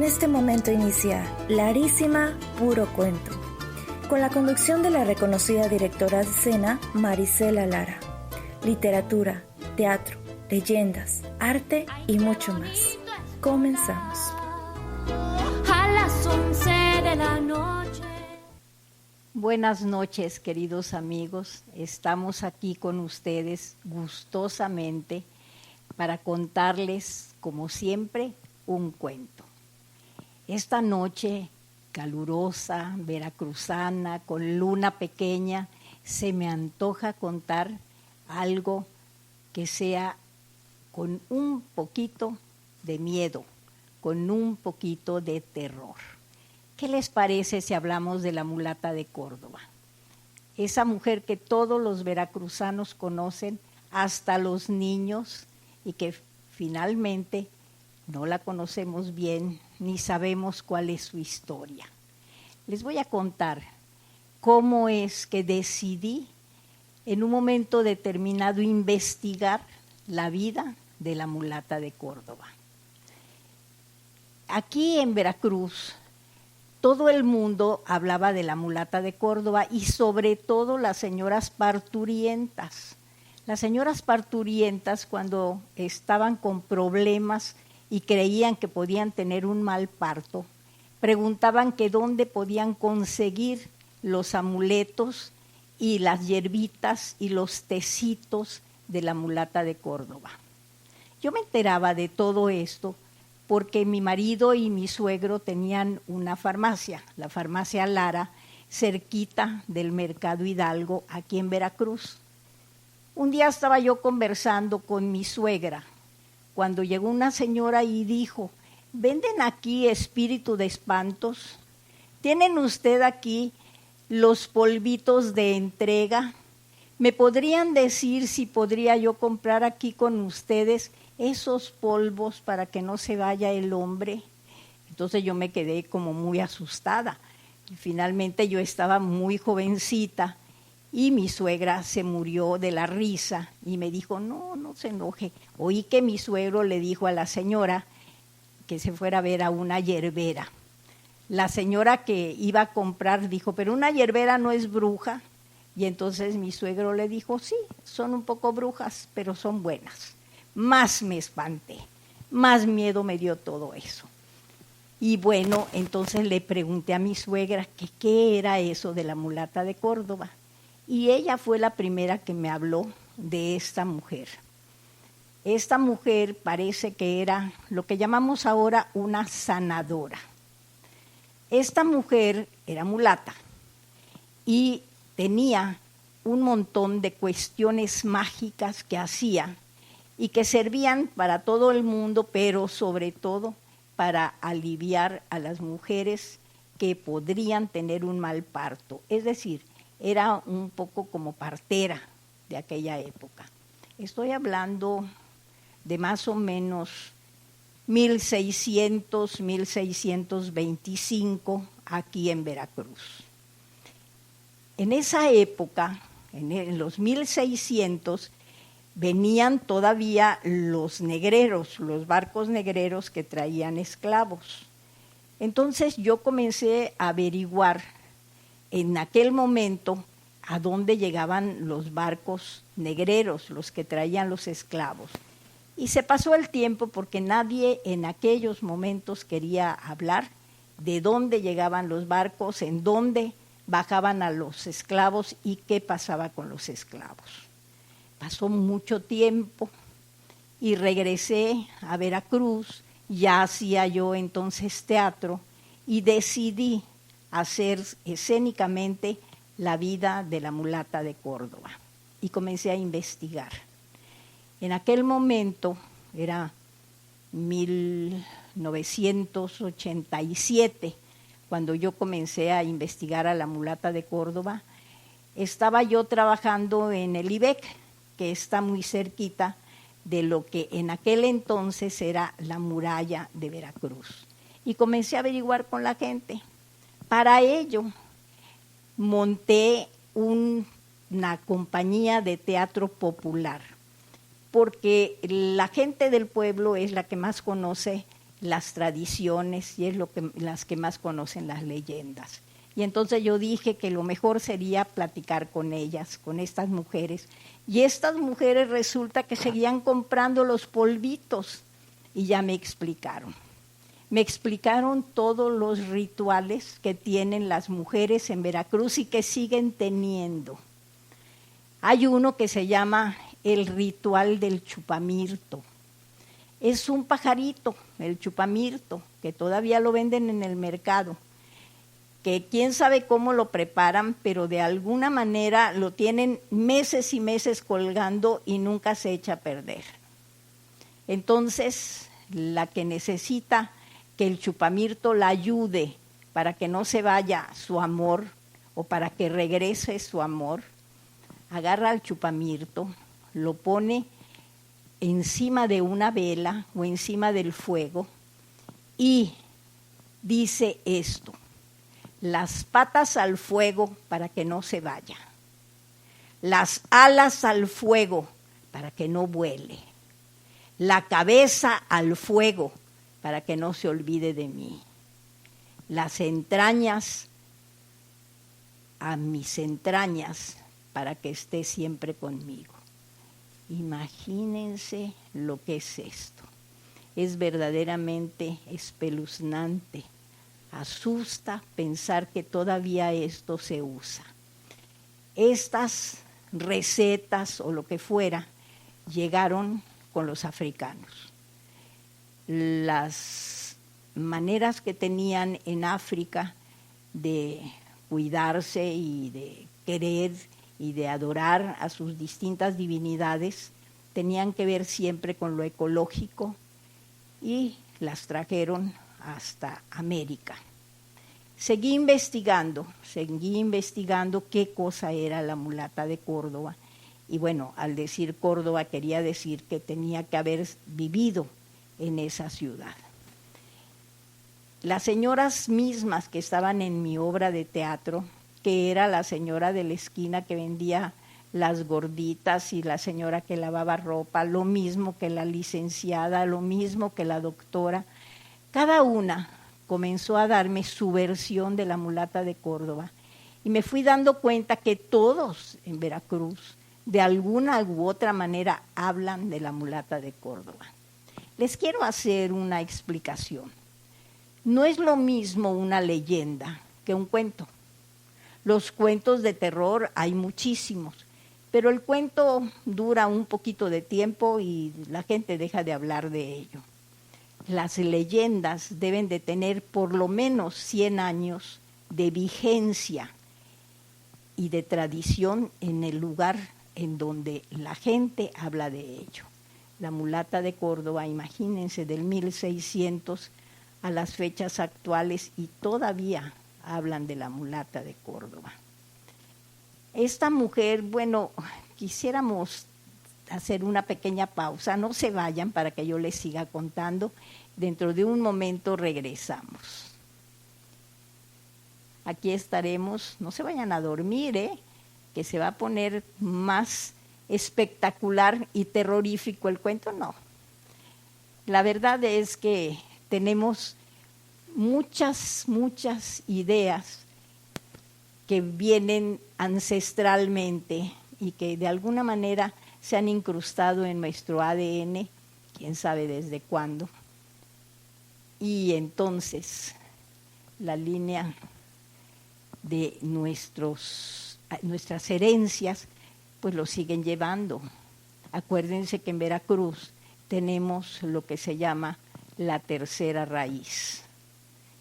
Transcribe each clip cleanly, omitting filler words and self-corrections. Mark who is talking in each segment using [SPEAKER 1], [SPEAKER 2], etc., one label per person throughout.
[SPEAKER 1] En este momento inicia Larísima Puro Cuento, con la conducción de la reconocida directora de escena Marisela Lara. Literatura, teatro, leyendas, arte y mucho más. Comenzamos.
[SPEAKER 2] A las 11 de la noche.
[SPEAKER 3] Buenas noches, queridos amigos. Estamos aquí con ustedes gustosamente para contarles, como siempre, un cuento. Esta noche calurosa, veracruzana, con luna pequeña, se me antoja contar algo que sea con un poquito de miedo, con un poquito de terror. ¿Qué les parece si hablamos de la mulata de Córdoba? Esa mujer que todos los veracruzanos conocen, hasta los niños, y que finalmente no la conocemos bien ni sabemos cuál es su historia. Les voy a contar cómo es que decidí en un momento determinado investigar la vida de la mulata de Córdoba. Aquí en Veracruz, todo el mundo hablaba de la mulata de Córdoba y sobre todo las señoras parturientas. Las señoras parturientas, cuando estaban con problemas y creían que podían tener un mal parto, preguntaban que dónde podían conseguir los amuletos y las hierbitas y los tecitos de la mulata de Córdoba. Yo me enteraba de todo esto porque mi marido y mi suegro tenían una farmacia, la farmacia Lara, cerquita del Mercado Hidalgo, aquí en Veracruz. Un día estaba yo conversando con mi suegra, cuando llegó una señora y dijo: ¿venden aquí espíritu de espantos? ¿Tienen usted aquí los polvitos de entrega? ¿Me podrían decir si podría yo comprar aquí con ustedes esos polvos para que no se vaya el hombre? Entonces yo me quedé como muy asustada. Y finalmente yo estaba muy jovencita y mi suegra se murió de la risa y me dijo: no, no se enoje. Oí que mi suegro le dijo a la señora que se fuera a ver a una hierbera. La señora que iba a comprar dijo: pero una hierbera no es bruja. Y entonces mi suegro le dijo: sí, son un poco brujas, pero son buenas. Más me espanté, más miedo me dio todo eso. Y bueno, entonces le pregunté a mi suegra que qué era eso de la mulata de Córdoba. Y ella fue la primera que me habló de esta mujer. Esta mujer parece que era lo que llamamos ahora una sanadora. Esta mujer era mulata y tenía un montón de cuestiones mágicas que hacía y que servían para todo el mundo, pero sobre todo para aliviar a las mujeres que podrían tener un mal parto. Es decir, era un poco como partera de aquella época. Estoy hablando de más o menos 1600, 1625, aquí en Veracruz. En esa época, en los 1600, venían todavía los negreros, los barcos negreros que traían esclavos. Entonces yo comencé a averiguar en aquel momento a dónde llegaban los barcos negreros, los que traían los esclavos. Y se pasó el tiempo porque nadie en aquellos momentos quería hablar de dónde llegaban los barcos, en dónde bajaban a los esclavos y qué pasaba con los esclavos. Pasó mucho tiempo y regresé a Veracruz, ya hacía yo entonces teatro y decidí hacer escénicamente la vida de la mulata de Córdoba y comencé a investigar. En aquel momento, era 1987, cuando yo comencé a investigar a la mulata de Córdoba, estaba yo trabajando en el IBEC, que está muy cerquita de lo que en aquel entonces era la muralla de Veracruz. Y comencé a averiguar con la gente. Para ello, monté una compañía de teatro popular, porque la gente del pueblo es la que más conoce las tradiciones y es las que más conocen las leyendas. Y entonces yo dije que lo mejor sería platicar con ellas, con estas mujeres. Y estas mujeres resulta que seguían comprando los polvitos y ya me explicaron. Me explicaron todos los rituales que tienen las mujeres en Veracruz y que siguen teniendo. Hay uno que se llama el ritual del chupamirto. Es un pajarito, el chupamirto, que todavía lo venden en el mercado, que quién sabe cómo lo preparan, pero de alguna manera lo tienen meses y meses colgando y nunca se echa a perder. Entonces, la que necesita que el chupamirto la ayude para que no se vaya su amor o para que regrese su amor, agarra al chupamirto, lo pone encima de una vela o encima del fuego y dice esto: las patas al fuego para que no se vaya, las alas al fuego para que no vuele, la cabeza al fuego para que no se olvide de mí, las entrañas a mis entrañas para que esté siempre conmigo. Imagínense lo que es esto. Es verdaderamente espeluznante. Asusta pensar que todavía esto se usa. Estas recetas o lo que fuera llegaron con los africanos. Las maneras que tenían en África de cuidarse y de querer y de adorar a sus distintas divinidades tenían que ver siempre con lo ecológico y las trajeron hasta América. Seguí investigando qué cosa era la mulata de Córdoba. Y bueno, al decir Córdoba quería decir que tenía que haber vivido en esa ciudad. Las señoras mismas que estaban en mi obra de teatro, que era la señora de la esquina que vendía las gorditas y la señora que lavaba ropa, lo mismo que la licenciada, lo mismo que la doctora, cada una comenzó a darme su versión de la mulata de Córdoba. Y me fui dando cuenta que todos en Veracruz, de alguna u otra manera, hablan de la mulata de Córdoba. Les quiero hacer una explicación. No es lo mismo una leyenda que un cuento. Los cuentos de terror hay muchísimos, pero el cuento dura un poquito de tiempo y la gente deja de hablar de ello. Las leyendas deben de tener por lo menos 100 años de vigencia y de tradición en el lugar en donde la gente habla de ello. La mulata de Córdoba, imagínense, del 1600 a las fechas actuales y todavía hablan de la mulata de Córdoba. Esta mujer, bueno, quisiéramos hacer una pequeña pausa, no se vayan para que yo les siga contando. Dentro de un momento regresamos. Aquí estaremos, no se vayan a dormir, que se va a poner más espectacular y terrorífico el cuento, no. La verdad es que tenemos muchas ideas que vienen ancestralmente y que de alguna manera se han incrustado en nuestro ADN, quién sabe desde cuándo. Y entonces la línea de nuestras herencias pues lo siguen llevando. Acuérdense que en Veracruz tenemos lo que se llama la tercera raíz.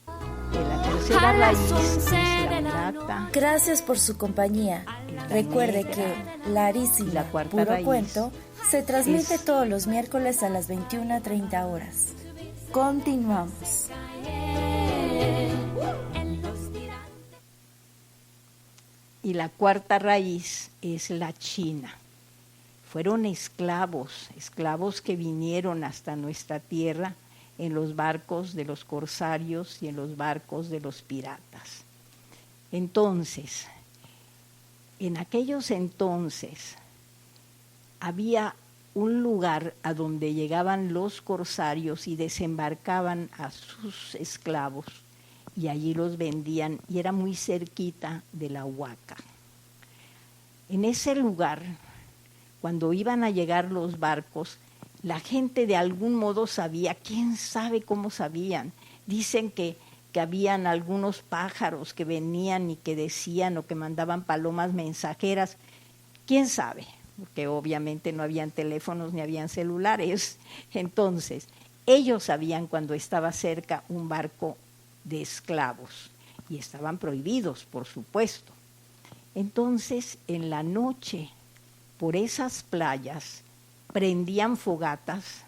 [SPEAKER 3] La tercera raíz es la mulata.
[SPEAKER 1] Gracias por su compañía. Recuerde que Larísima,
[SPEAKER 3] la cuarta
[SPEAKER 1] Puro
[SPEAKER 3] raíz
[SPEAKER 1] Cuento se transmite todos los miércoles a las 21:30 horas. Continuamos.
[SPEAKER 3] Y la cuarta raíz es la China. Fueron esclavos que vinieron hasta nuestra tierra en los barcos de los corsarios y en los barcos de los piratas. Entonces, en aquellos entonces había un lugar a donde llegaban los corsarios y desembarcaban a sus esclavos y allí los vendían, y era muy cerquita de la Huaca. En ese lugar, cuando iban a llegar los barcos, la gente de algún modo sabía, quién sabe cómo sabían. Dicen que habían algunos pájaros que venían y que decían o que mandaban palomas mensajeras, quién sabe, porque obviamente no habían teléfonos ni habían celulares. Entonces, ellos sabían cuando estaba cerca un barco de esclavos y estaban prohibidos, por supuesto. Entonces, en la noche, por esas playas, prendían fogatas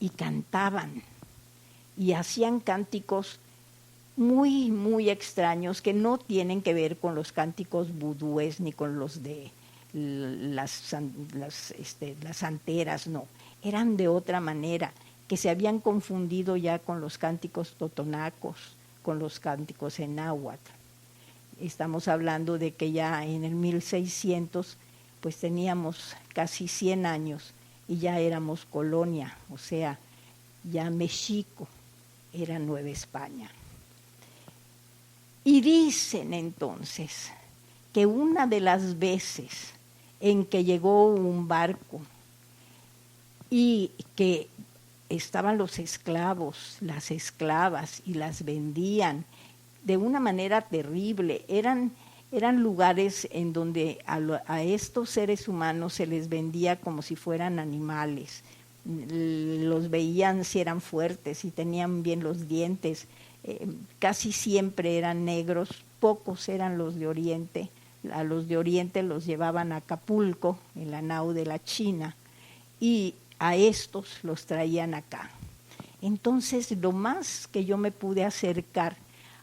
[SPEAKER 3] y cantaban y hacían cánticos muy, muy extraños que no tienen que ver con los cánticos vudúes ni con los de las santeras, no. Eran de otra manera, que se habían confundido ya con los cánticos totonacos, con los cánticos en náhuatl. Estamos hablando de que ya en el 1600 pues teníamos casi 100 años y ya éramos colonia, o sea, ya México era Nueva España. Y dicen entonces que una de las veces en que llegó un barco y que estaban los esclavos, las esclavas, y las vendían de una manera terrible, eran lugares en donde a estos seres humanos se les vendía como si fueran animales. Los veían si eran fuertes, si tenían bien los dientes, casi siempre eran negros, pocos eran los de Oriente. A los de Oriente los llevaban a Acapulco, en la nao de la China, y a estos los traían acá. Entonces, lo más que yo me pude acercar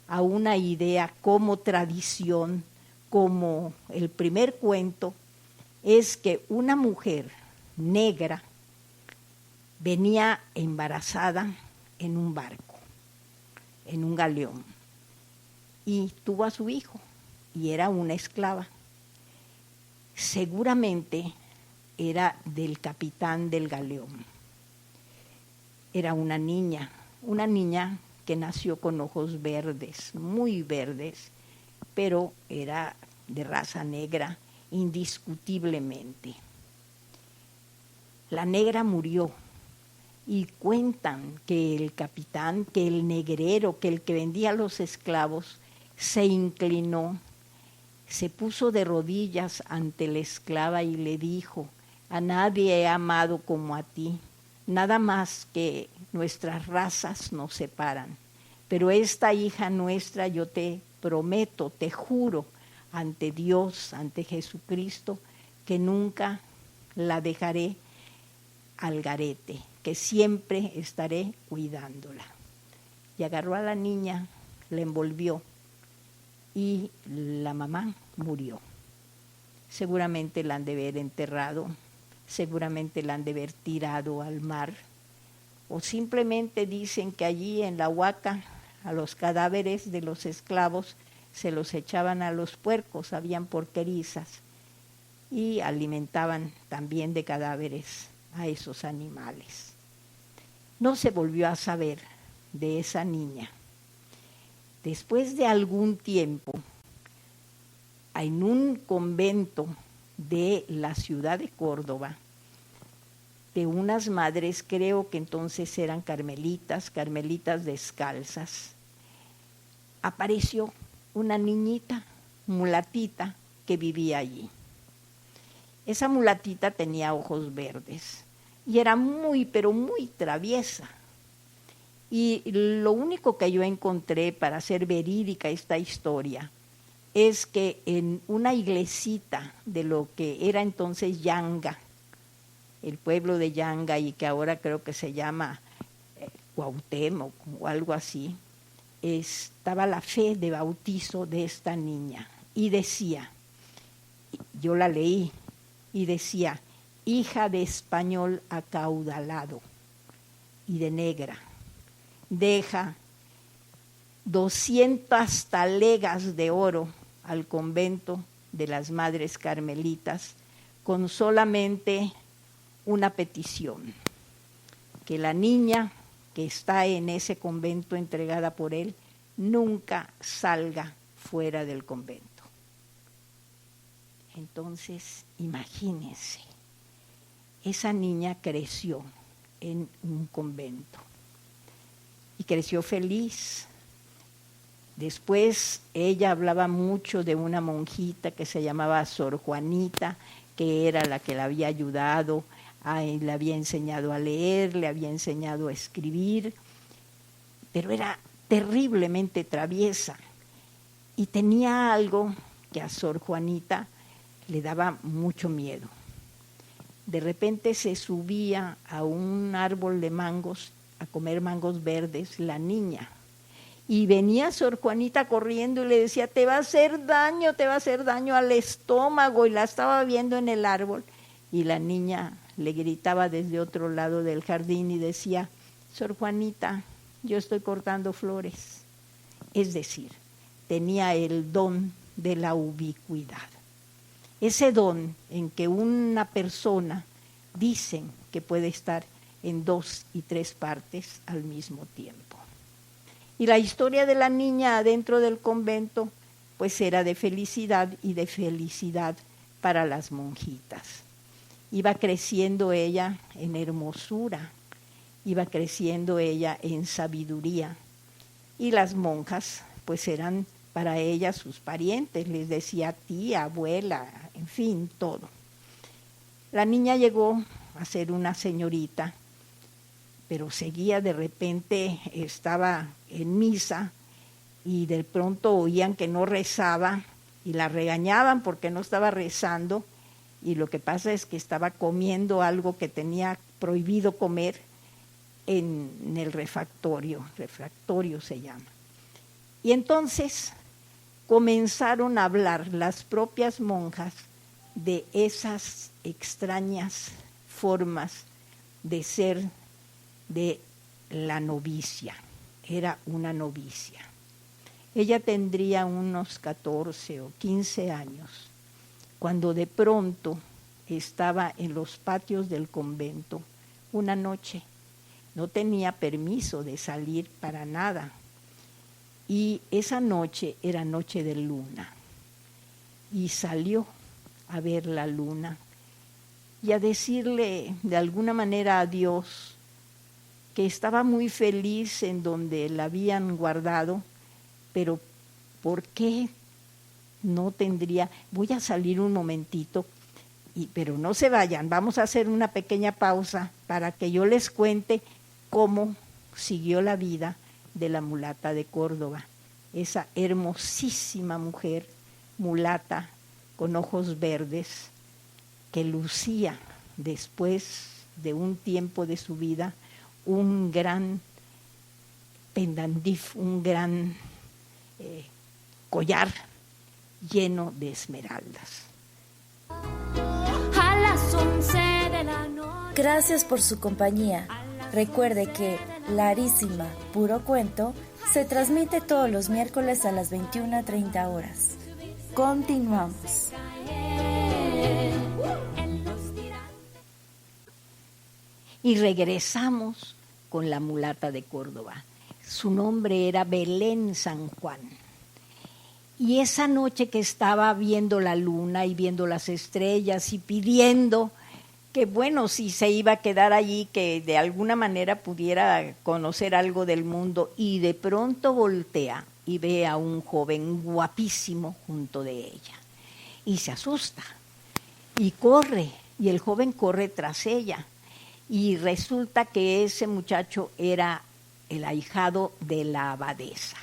[SPEAKER 3] a una idea como tradición, como el primer cuento, es que una mujer negra venía embarazada en un barco, en un galeón, y tuvo a su hijo, y era una esclava. Seguramente era del capitán del galeón. Era una niña que nació con ojos verdes, muy verdes, pero era de raza negra, indiscutiblemente. La negra murió y cuentan que el capitán, que el negrero, que el que vendía a los esclavos, se inclinó, se puso de rodillas ante la esclava y le dijo: a nadie he amado como a ti, nada más que nuestras razas nos separan, pero esta hija nuestra yo te prometo, te juro, ante Dios, ante Jesucristo, que nunca la dejaré al garete, que siempre estaré cuidándola. Y agarró a la niña, la envolvió y la mamá murió. Seguramente la han de haber enterrado, seguramente la han de haber tirado al mar, o simplemente dicen que allí en la Huaca a los cadáveres de los esclavos se los echaban a los puercos, habían porquerizas, y alimentaban también de cadáveres a esos animales. No se volvió a saber de esa niña. Después de algún tiempo, en un convento de la ciudad de Córdoba, de unas madres, creo que entonces eran carmelitas descalzas, apareció una niñita, mulatita, que vivía allí. Esa mulatita tenía ojos verdes y era muy, pero muy traviesa. Y lo único que yo encontré para hacer verídica esta historia es que en una iglesita de lo que era entonces Yanga, el pueblo de Yanga, y que ahora creo que se llama Cuauhtémoc o algo así, estaba la fe de bautizo de esta niña. Y decía, yo la leí, y decía: hija de español acaudalado y de negra, deja 200 talegas de oro al convento de las Madres Carmelitas con solamente una petición, que la niña que está en ese convento entregada por él nunca salga fuera del convento. Entonces, imagínense, esa niña creció en un convento y creció feliz. Después ella hablaba mucho de una monjita que se llamaba Sor Juanita, que era la que la había ayudado, le había enseñado a leer, le había enseñado a escribir, pero era terriblemente traviesa y tenía algo que a Sor Juanita le daba mucho miedo. De repente se subía a un árbol de mangos a comer mangos verdes la niña. Y venía Sor Juanita corriendo y le decía, te va a hacer daño al estómago. Y la estaba viendo en el árbol. Y la niña le gritaba desde otro lado del jardín y decía, Sor Juanita, yo estoy cortando flores. Es decir, tenía el don de la ubicuidad. Ese don en que una persona dicen que puede estar en 2 y 3 partes al mismo tiempo. Y la historia de la niña adentro del convento, pues era de felicidad y de felicidad para las monjitas. Iba creciendo ella en hermosura, iba creciendo ella en sabiduría. Y las monjas, pues eran para ella sus parientes, les decía tía, abuela, en fin, todo. La niña llegó a ser una señorita, pero seguía de repente, estaba en misa y de pronto oían que no rezaba y la regañaban porque no estaba rezando, y lo que pasa es que estaba comiendo algo que tenía prohibido comer en el refectorio se llama. Y entonces comenzaron a hablar las propias monjas de esas extrañas formas de ser de la novicia. Era una novicia. Ella tendría unos 14 o 15 años, cuando de pronto estaba en los patios del convento una noche. No tenía permiso de salir para nada. Y esa noche era noche de luna. Y salió a ver la luna y a decirle de alguna manera a Dios que estaba muy feliz en donde la habían guardado, pero ¿por qué no tendría? Voy a salir un momentito, pero no se vayan, vamos a hacer una pequeña pausa para que yo les cuente cómo siguió la vida de la mulata de Córdoba, esa hermosísima mujer mulata con ojos verdes que lucía después de un tiempo de su vida un gran pendandif, un gran collar lleno de esmeraldas.
[SPEAKER 2] A las 11 de la noche.
[SPEAKER 1] Gracias por su compañía. Recuerde que Larísima Puro Cuento se transmite todos los miércoles a las 21:30 horas. Continuamos.
[SPEAKER 3] Y regresamos con la mulata de Córdoba. Su nombre era Belén San Juan. Y esa noche que estaba viendo la luna y viendo las estrellas y pidiendo que, bueno, si se iba a quedar allí, que de alguna manera pudiera conocer algo del mundo, y de pronto voltea y ve a un joven guapísimo junto de ella. Y se asusta y corre, y el joven corre tras ella. Y resulta que ese muchacho era el ahijado de la abadesa.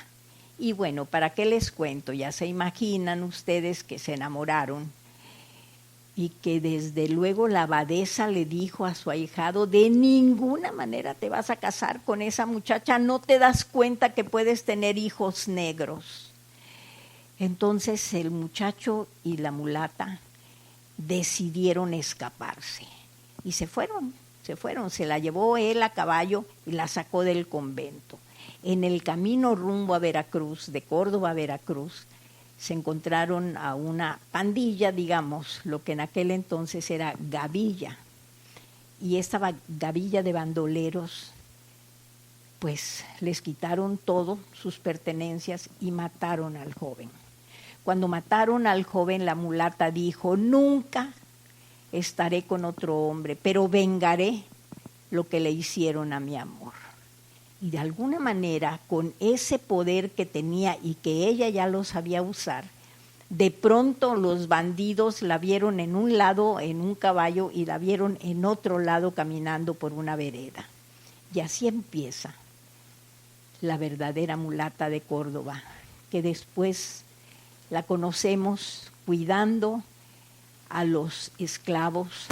[SPEAKER 3] Y bueno, ¿para qué les cuento? Ya se imaginan ustedes que se enamoraron y que desde luego la abadesa le dijo a su ahijado, de ninguna manera te vas a casar con esa muchacha, no te das cuenta que puedes tener hijos negros. Entonces el muchacho y la mulata decidieron escaparse y se fueron, se la llevó él a caballo y la sacó del convento. En el camino rumbo a Veracruz, de Córdoba a Veracruz, se encontraron a una pandilla, digamos, lo que en aquel entonces era gavilla. y esta gavilla de bandoleros, pues les quitaron todo, sus pertenencias, y mataron al joven. Cuando mataron al joven, la mulata dijo: nunca estaré con otro hombre, pero vengaré lo que le hicieron a mi amor. Y de alguna manera, con ese poder que tenía y que ella ya lo sabía usar, de pronto los bandidos la vieron en un lado en un caballo y la vieron en otro lado caminando por una vereda. Y así empieza la verdadera mulata de Córdoba, que después la conocemos cuidando a los esclavos,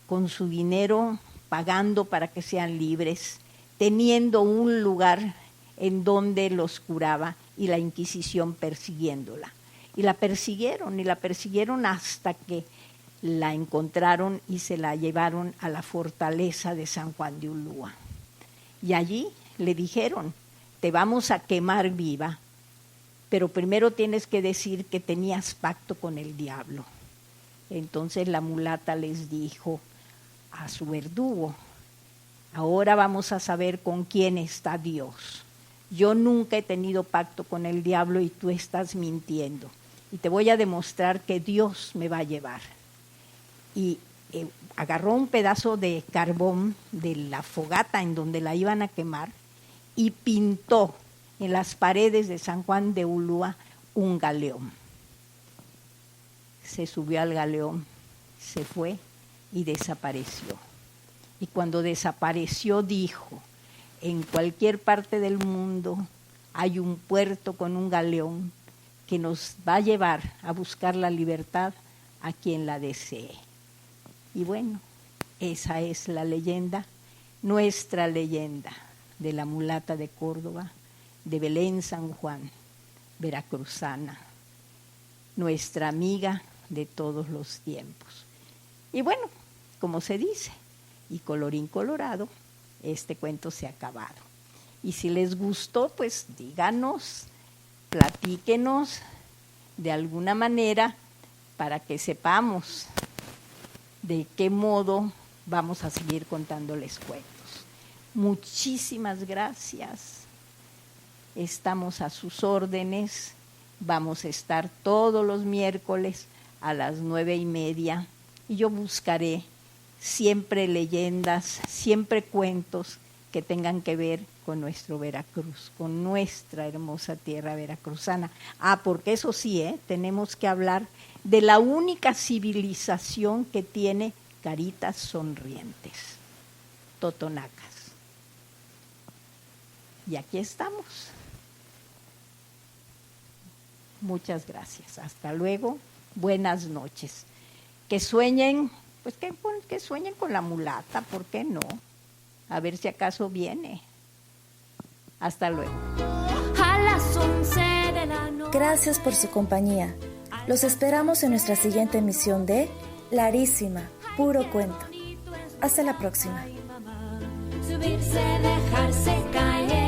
[SPEAKER 3] con su dinero pagando para que sean libres, teniendo un lugar en donde los curaba, y la Inquisición persiguiéndola. Y la persiguieron hasta que la encontraron y se la llevaron a la fortaleza de San Juan de Ulúa. Y allí le dijeron: te vamos a quemar viva, pero primero tienes que decir que tenías pacto con el diablo. Entonces la mulata les dijo a su verdugo: ahora vamos a saber con quién está Dios. Yo nunca he tenido pacto con el diablo y tú estás mintiendo. Y te voy a demostrar que Dios me va a llevar. Y agarró un pedazo de carbón de la fogata en donde la iban a quemar y pintó en las paredes de San Juan de Ulúa un galeón. Se subió al galeón, se fue y desapareció. Y cuando desapareció dijo: en cualquier parte del mundo hay un puerto con un galeón que nos va a llevar a buscar la libertad a quien la desee. Y bueno, esa es la leyenda, nuestra leyenda de la mulata de Córdoba, de Belén San Juan, veracruzana, nuestra amiga de todos los tiempos. Y bueno, como se dice, y colorín colorado, este cuento se ha acabado. Y si les gustó, pues díganos, platíquenos de alguna manera para que sepamos de qué modo vamos a seguir contándoles cuentos. Muchísimas gracias. Estamos a sus órdenes. Vamos a estar todos los miércoles a las 9:30 y yo buscaré siempre leyendas, siempre cuentos que tengan que ver con nuestro Veracruz, con nuestra hermosa tierra veracruzana. Porque eso sí, tenemos que hablar de la única civilización que tiene caritas sonrientes, totonacas. Y aquí estamos. Muchas gracias. Hasta luego. Buenas noches. Que sueñen, pues que sueñen con la mulata, ¿por qué no? A ver si acaso viene. Hasta luego.
[SPEAKER 2] A las 11 de la noche.
[SPEAKER 1] Gracias por su compañía. Los esperamos en nuestra siguiente emisión de Larísima, puro cuento. Hasta la próxima.
[SPEAKER 2] Subirse, dejarse caer.